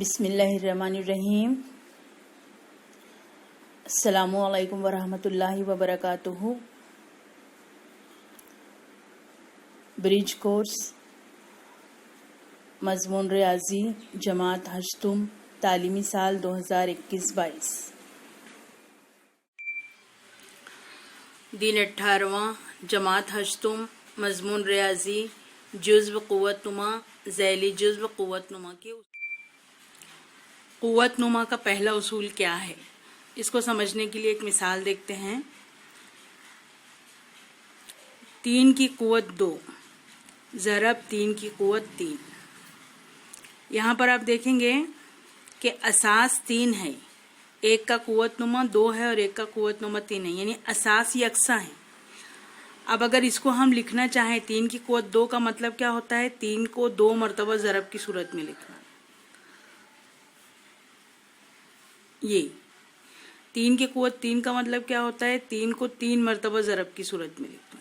बिस्मिल्लाहिर्रहमानिर्रहीम। अस्सलामु अलैकुम वरहमतुल्लाहि वबरकातुहू। ब्रिज कोर्स मज़मून रियाजी जमात हश्तुम तालीमी साल 2021-22। दिन 18वां जमात हश्तुम मज़मून रियाजी जुज़्व क़ुव्वत नुमा ज़ैली जुज़्व क़ुव्वत नुमा के क़ुव्वत नुमा का पहला उसूल क्या है, इसको समझने के लिए एक मिसाल देखते हैं। 3 की क़ुव्वत 2 ज़रब 3 की क़ुव्वत 3। यहाँ पर आप देखेंगे कि असास 3 है, एक का क़ुव्वत नुमा 2 है और एक का क़ुव्वत नुमा 3 है, यानी असास यकसा है। अब अगर इसको हम लिखना चाहें, 3 की क़ुव्वत 2 का मतलब क्या होता है, 3 को 2 मरतबा ज़रब की सूरत में लिखना। ये 3 की क़ुव्वत 3 का मतलब क्या होता है, 3 को 3 मरतबा ज़रब की सूरत में लिखना।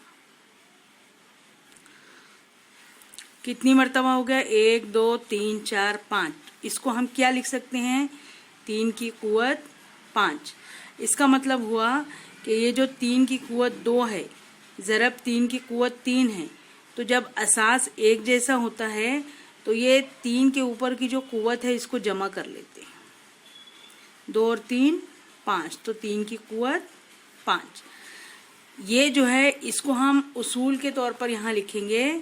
कितनी मरतबा हो गया, 1 2 3 4 5। इसको हम क्या लिख सकते हैं, 3 की क़ुव्वत 5। इसका मतलब हुआ कि ये जो 3 की क़ुव्वत 2 है ज़रब 3 की क़ुव्वत 3 है, तो जब असास एक जैसा होता है तो ये 3 के ऊपर की जो क़ुव्वत है इसको जमा कर लेते हैं। 2 और 3 5, तो 3 की क़ुव्वत 5। ये जो है इसको हम उसूल के तौर पर यहाँ लिखेंगे,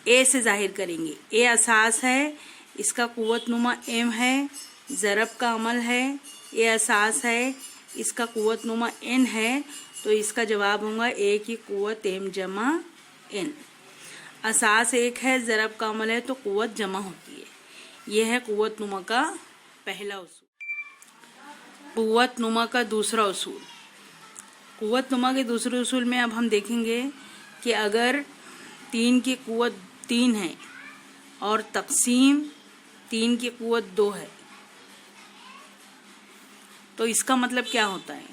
ए से जाहिर करेंगे। ए असास है, इसका क़ुव्वत नुमा एम है, ज़रब का अमल है। ए असास है, इसका क़ुव्वत नुमा एन है, तो इसका जवाब होगा ए की क़ुव्वत एम जमा एन। असास एक है, ज़रब का अमल है, तो क़ुव्वत जमा होती है। यह है क़ुव्वत नुमा का पहला उसूल। क़ुव्वत नुमा का दूसरा उसूल। क़ुव्वत नुमा के दूसरे उसूल में अब हम देखेंगे कि अगर 3 की क़ुव्वत 3 है और तक़सीम 3 की क़ुव्वत 2 है, तो इसका मतलब क्या होता है।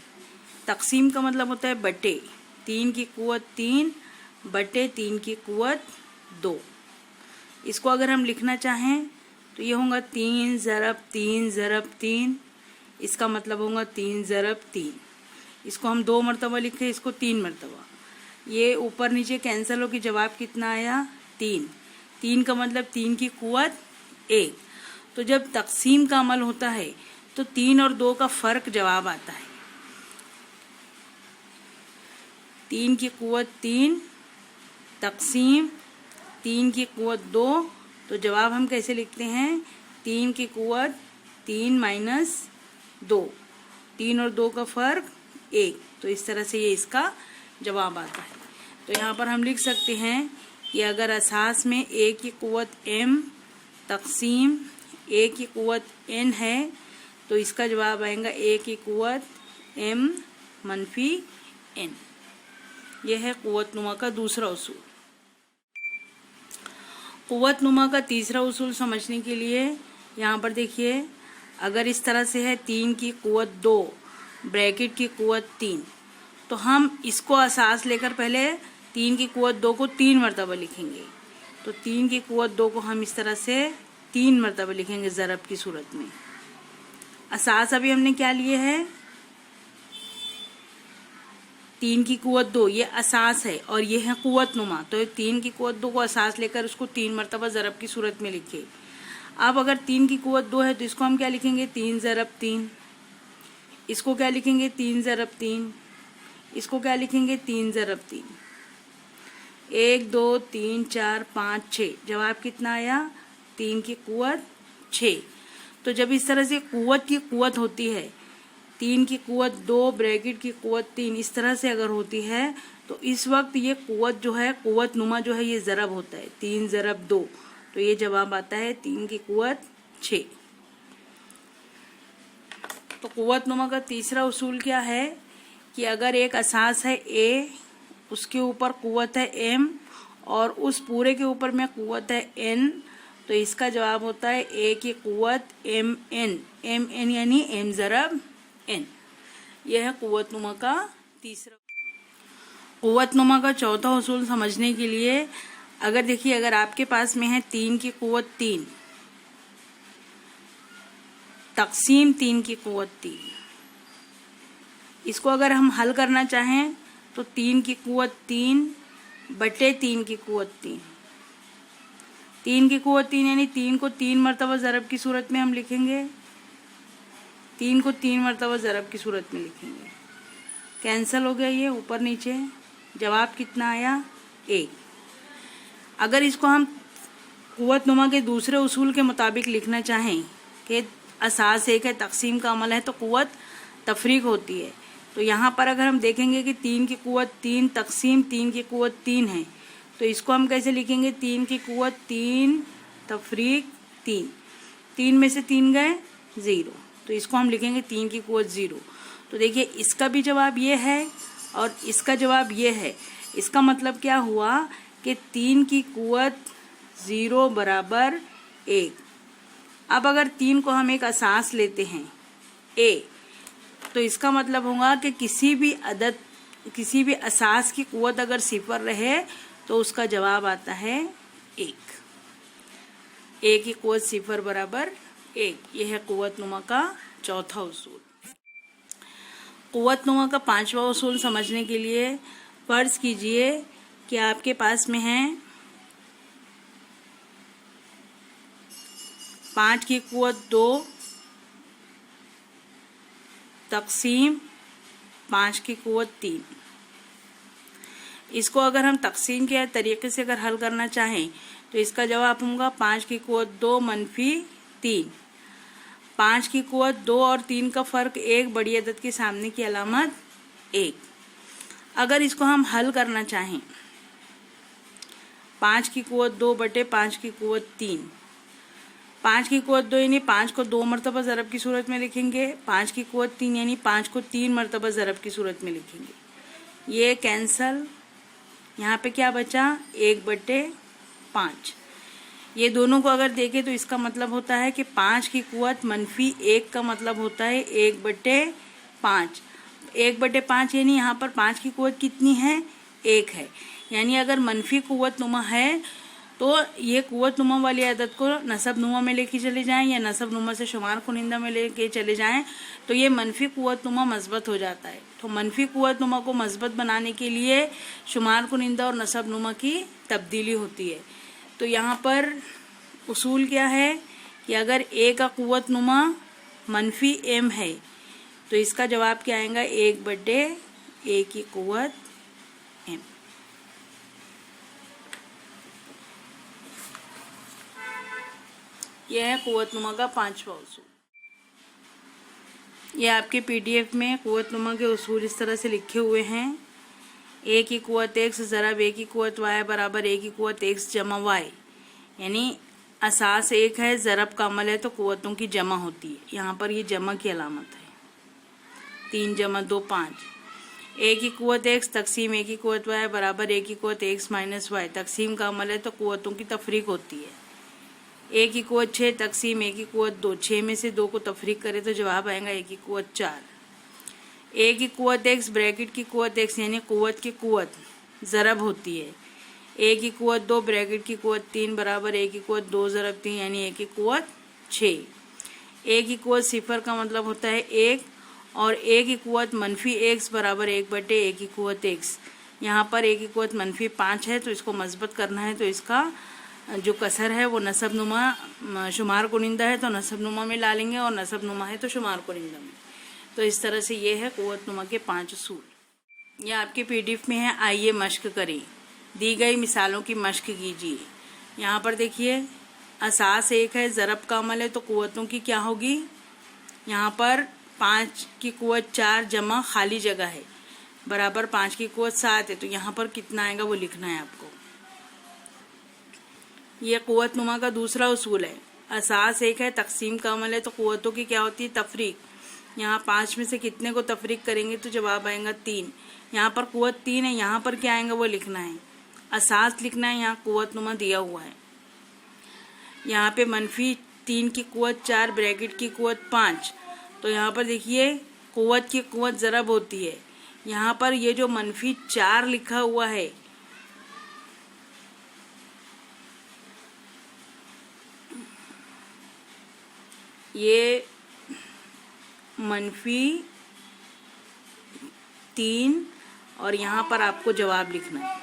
तक़सीम का मतलब होता है बटे 3 की क़ुव्वत 3 बटे 3 की क़ुव्वत 2। इसको अगर हम लिखना चाहें तो ये होगा 3 ज़रब 3 ज़रब 3। इसका मतलब होगा 3 ज़रब 3। इसको हम 2 मरतबा लिखे, इसको 3 मरतबा। ये ऊपर नीचे कैंसिल हो के जवाब कितना आया, 3। 3 का मतलब 3 की क़ुव्वत 1। तो जब तक़सीम का अमल होता है तो 3 और 2 का फ़र्क जवाब आता है। 3 की क़ुव्वत 3 तक़सीम 3 की क़ुव्वत 2, तो जवाब हम कैसे लिखते हैं, 3 की क़ुव्वत 3 माइनस 2, 3 और 2 का फ़र्क 1। तो इस तरह से ये इसका जवाब आता है। तो यहाँ पर हम लिख सकते हैं कि अगर असास में ए की क़ुव्वत m तक़सीम ए की क़ुव्वत n है, तो इसका जवाब आएगा ए की क़ुव्वत m मनफी n। यह है क़ुव्वत नुमा का दूसरा उसूल। क़ुव्वत नुमा का तीसरा उसूल समझने के लिए यहाँ पर देखिए, अगर इस तरह से है 3 की क़ुव्वत 2 ब्रैकेट की क़ुव्वत 3, तो हम इसको असास लेकर पहले 3 की क़ुव्वत 2 को 3 मरतबा लिखेंगे। तो 3 की क़ुव्वत 2 को हम इस तरह से 3 मरतबा लिखेंगे ज़रब की सूरत में। असास अभी हमने क्या लिए है, 3 की क़ुव्वत 2, ये असास है और ये है क़ुव्वत नुमा। तो 3 की क़ुव्वत 2 को असास लेकर उसको 3 मरतबा ज़रब की सूरत में लिखे। अब अगर 3 की क़ुव्वत 2 है तो इसको हम क्या लिखेंगे, 3 ज़रब 3। इसको क्या लिखेंगे, 3 ज़रब 3। इसको क्या लिखेंगे, 3 ज़रब 3। 1 2 3 4 5 6, जवाब कितना आया, 3 की क़ुव्वत 6। तो जब इस तरह से क़ुव्वत की क़ुव्वत होती है, 3 की क़ुव्वत 2 ब्रैकेट की क़ुव्वत 3, इस तरह से अगर होती है तो इस वक्त ये क़ुव्वत जो है, क़ुव्वत नुमा जो है, ये ज़रब होता है, 3 ज़रब 2। तो ये जवाब आता है 3 की क़ुव्वत 6। तो क़ुव्वत नुमा का तीसरा उसूल क्या है कि अगर एक असास है a, उसके ऊपर क़ुव्वत है m और उस पूरे के ऊपर में क़ुव्वत है n, तो इसका जवाब होता है a की क़ुव्वत mn। mn यानी m ज़रब n। यह है क़ुव्वत नुमा का तीसरा। क़ुव्वत नुमा का चौथा उसूल समझने के लिए अगर देखिए, अगर आपके पास में है 3 की क़ुव्वत 3 तकसीम 3 की कुव्वत 3। इसको अगर हम हल करना चाहें तो 3 की कुव्वत 3 बटे 3 की कुव्वत 3। 3 की कुव्वत 3 यानी 3 को 3 मरतबा ज़रब की सूरत में हम लिखेंगे, 3 को 3 मरतबा ज़रब की सूरत में लिखेंगे। कैंसिल हो गया ये ऊपर नीचे। जवाब कितना आया? 1। अगर इसको हम कुव्वत नुमा के दूसरे उसूल के मुताबिक लिखना चाहें कि असास एक है, तकसीम का अमल है, तो कुव्वत तफरीक होती है। तो यहाँ पर अगर हम देखेंगे कि 3 की कुव्वत 3 तकसीम 3 की कुव्वत 3 है, तो इसको हम कैसे लिखेंगे? 3 की कुव्वत 3 तफरीक 3। 3 में से 3 गए 0, तो इसको हम लिखेंगे 3 की कुव्वत 0। तो देखिए इसका भी जवाब ये है और इसका जवाब ये है। इसका मतलब क्या हुआ कि 3 की कुव्वत 0 बराबर 1। अब अगर 3 को हम एक असास लेते हैं a, तो इसका मतलब होगा कि किसी भी असास की कुव्वत अगर 0 रहे तो उसका जवाब आता है 1। a की कुव्वत 0 बराबर 1। यह है कुव्वत नुमा का चौथा उसूल। कुव्वत नुमा का 5वां उसूल समझने के लिए फर्ज कीजिए कि आपके पास में है 5 की कुव्वत 2 तकसीम 5 की कुव्वत 3। इसको अगर हम तकसीम के तरीके से अगर हल करना चाहें तो इसका जवाब होगा 5 की कुव्वत 2 मनफी 3। 5 की कुव्वत 2 और 3 का फर्क एक, बड़ी अदद के सामने की अलामत 1। अगर इसको हम हल करना चाहें 5 की कुव्वत 2 बटे 5 की कुव्वत 3। 5 की कुव्वत 2 यानी 5 को 2 मरतबा ज़रब की सूरत में लिखेंगे, 5 की कुव्वत 3 यानी 5 को 3 मरतबा ज़रब की सूरत में लिखेंगे। ये कैंसल, यहाँ पे क्या बचा? 1 बटे 5। ये दोनों को अगर देखें तो इसका मतलब होता है कि 5 की कुव्वत मनफी 1 का मतलब होता है 1 बटे 5। 1 बटे 5 यानी यहाँ पर 5 की कुव्वत कितनी है? 1 है। यानी अगर मनफी कुव्वत नुमा है तो ये कुव्वत नुमा वाली अदद को नसब नुमा में लेके चले जाएं या नसब नुमा से शुमार कुनिंदा में लेके चले जाएं तो ये मनफी कुव्वत नुमा मस्बत हो जाता है। तो मनफी कुव्वत नुमा को मस्बत बनाने के लिए शुमार कुनिंदा और नसब नुमा की तब्दीली होती है। तो यहाँ पर उसूल क्या है कि अगर a का कुव्वत नुमा मनफी m है तो इसका जवाब क्या आएगा? 1 बटे a की कुव्वत m। यह है कुव्वत नुमा का 5वां उसूल। यह आपके पीडीएफ में कुव्वत नुमा के उसूल इस तरह से लिखे हुए हैं। a की कुव्वत x ज़रब a की कुव्वत y बराबर a की कुव्वत x जमा y। यानी असास 1 है, ज़रब का अमल है, तो कुव्वतों की जमा होती है। यहाँ पर ये जमा की अलामत है। 3 जमा 2 5। a की कुव्वत x तकसीम a की कुव्वत y बराबर a की कुव्वत x माइनस y। तकसीम का अमल है तो कुव्वतों की तफरीक होती है। a की कुव्वत 6 तकसीम a की कुव्वत 2। 6 में से 2 को तफरीक करे तो जवाब आएगा a की कुव्वत 4। a की कुव्वत x ब्रैकेट की कुव्वत x यानी कुव्वत की कुव्वत ज़रब होती है। a की कुव्वत 2 ब्रैकेट की कुव्वत 3 बराबर a की कुव्वत 2 ज़रब 3 यानी a की कुव्वत 6। a की कुव्वत 0 का मतलब होता है 1 और a की कुव्वत मनफी x बराबर 1 बटे a की कुव्वत x। यहाँ पर a की कुव्वत मनफी 5 है तो इसको मस्बत करना है, तो इसका जो कसर है वो नसब नुमा शुमार कुनिंदा है तो नसब नुमा में डालेंगे और नसब नुमा है तो शुमार कुनिंदा में। तो इस तरह से ये है कुव्वत नुमा के 5 उसूल। यह आपके पीडीएफ में है। आइए मश्क करें। दी गई मिसालों की मश्क कीजिए। यहाँ पर देखिए असास 1 है, ज़रब का अमल है, तो कुव्वतों की क्या होगी? यहाँ पर 5 की कुव्वत 4 जमा खाली जगह है बराबर 5 की कुव्वत 7 है, तो यहाँ पर कितना आएगा वो लिखना है आपको। यह कुव्वत नुमा का दूसरा उसूल है। असास 1 है, तकसीम का अमल है, तो कुव्वतों की क्या होती है? तफरीक। यहाँ 5 में से कितने को तफरीक करेंगे तो जवाब आएगा 3। यहाँ पर कुव्वत 3 है, यहाँ पर क्या आएगा वो लिखना है। असास लिखना है, यहाँ कुव्वत नुमा दिया हुआ है। यहाँ पे मनफी 3 की कुव्वत 4 ब्रैकेट की कुव्वत 5, तो यहाँ पर देखिए कुव्वत की कुव्वत ज़रब होती है। यहाँ पर ये जो मनफी 4 लिखा हुआ है ये -3 اور یہاں پر آپ کو جواب لکھنا ہے.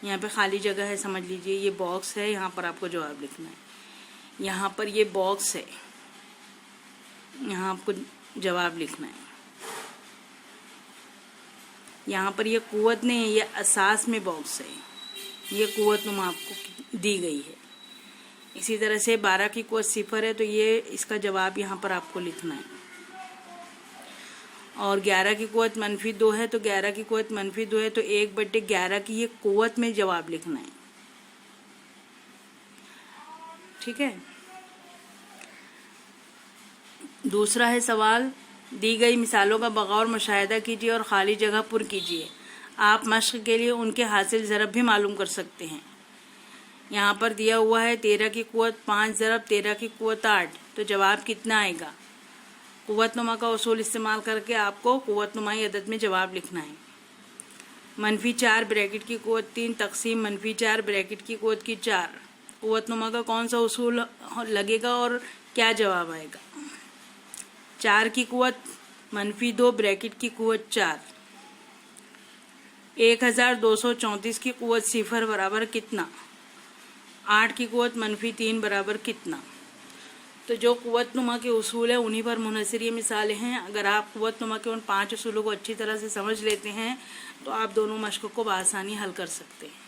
یہاں پہ خالی جگہ ہے، سمجھ لیجئے یہ باکس ہے، یہاں پر آپ کو جواب لکھنا ہے. یہاں پر یہ باکس ہے، یہاں آپ کو جواب لکھنا ہے. یہاں پر یہ قوت نہیں ہے، یہ اساس میں باکس ہے، یہ قوت نما آپ کو دی گئی ہے. اسی طرح سے 12 کی قوت 0 ہے تو یہ اس کا جواب یہاں پر آپ کو لکھنا ہے. اور 11 کی قوت -2 ہے تو 11 کی قوت -2 ہے تو 1/11 کی یہ قوت میں جواب لکھنا ہے. ٹھیک ہے. دوسرا ہے سوال، دی گئی مثالوں کا بغور مشاہدہ کیجیے اور خالی جگہ پر کیجیے. آپ مشق کے لیے ان کے حاصل ضرب بھی معلوم کر سکتے ہیں. یہاں پر دیا ہوا ہے 13 کی قوت 5 ضرب 13 کی قوت 8 تو جواب کتنا آئے گا؟ قوت نما کا اصول استعمال کر کے آپ کو قوت نمائی عدد میں جواب لکھنا ہے. -4 بریکٹ کی قوت 3 تقسیم -4 بریکٹ کی قوت کی 4. قوت نما کا کون سا اصول لگے گا اور کیا جواب آئے گا؟ 4 کی قوت -2 بریکٹ کی قوت 4. 1234 کی قوت 0 برابر کتنا؟ 8 کی قوت -3 برابر کتنا؟ تو جو قوت نما کے اصول ہیں انہی پر منحصر یہ مثالیں ہیں. اگر آپ قوت نما کے ان 5 اصولوں کو اچھی طرح سے سمجھ لیتے ہیں تو آپ دونوں مشق کو بآسانی حل کر سکتے ہیں.